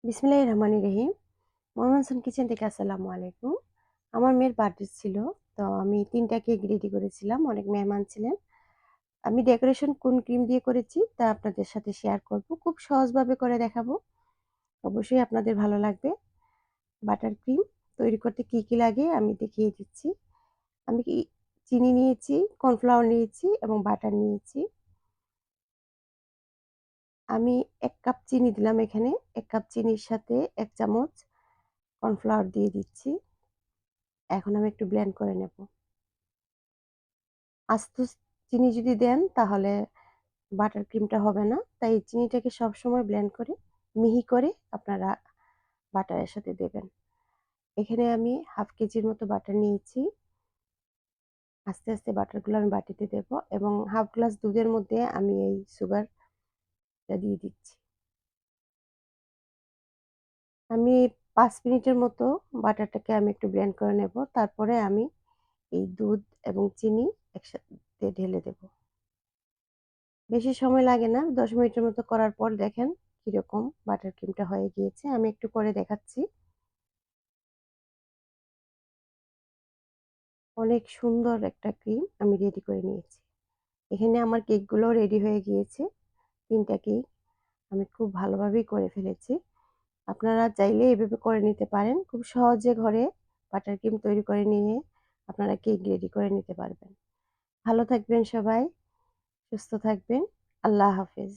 বিসমিল্লাহির রহমানির রহিম। ময়মনসিংহ কিচেন থেকে আসসালামু আলাইকুম। আমার মেয়ের বার্থডে ছিল। তো আমি ৩ টা কেক রেডি করেছিলাম। অনেক মেহমান ছিলেন। আমি ডেকোরেশন কোন ক্রিম দিয়ে করেছি তা আপনাদের সাথে শেয়ার করব। খুব সহজভাবে করে দেখাবো। অবশ্যই আপনাদের ভালো লাগবে। বাটার ক্রিম তৈরি করতে কি লাগে আমি দেখিয়ে দিচ্ছি। আমি চিনি নিয়েছি, কর্নফ্লাওয়ার নিয়েছি এবং বাটার নিয়েছি। আমি ১ কাপ চিনি দিলাম এখানে। ১ কাপ চিনির সাথে ১ চামচ কর্নফ্লাওয়ার দিয়ে দিচ্ছি। এখন আমি একটু ব্লেন্ড করে নেব। আস্ত চিনি যদি দেন তাহলে বাটার ক্রিমটা হবে না। তাই চিনিটাকে সবসময় ব্লেন্ড করে মিহি করে আপনারা বাটারের সাথে দেবেন। এখানে আমি হাফ কেজির মতো বাটার নিয়েছি। আস্তে আস্তে বাটারগুলো আমি বাটিতে দেব এবং হাফ গ্লাস দুধের মধ্যে আমি এই সুগারটা দিয়ে দিচ্ছি। আমি ৫ মিনিটের মতো বাটারটাকে আমি একটু ব্লেন্ড করে নেব। তারপরে আমি এই দুধ এবং চিনি একসাথে ঢেলে দেব। বেশি সময় লাগে না। ১০ মিনিটের মতো করার পর দেখেন কিরকম বাটার ক্রিমটা হয়ে গিয়েছে। আমি একটু করে দেখাচ্ছি। অনেক সুন্দর একটা ক্রিম আমি রেডি করে নিয়েছি। এখানে আমার কেকগুলো রেডি হয়ে গিয়েছে। ৩ টা কেক আমি খুব ভালোভাবেই করে ফেলেছি। আপনারা চাইলে এভাবে করে নিতে পারেন। খুব সহজে ঘরে বাটার ক্রিম তৈরি করে নিয়ে আপনারা কেক রেডি করে নিতে পারবেন। ভালো থাকবেন সবাই, সুস্থ থাকবেন। আল্লাহ হাফেজ।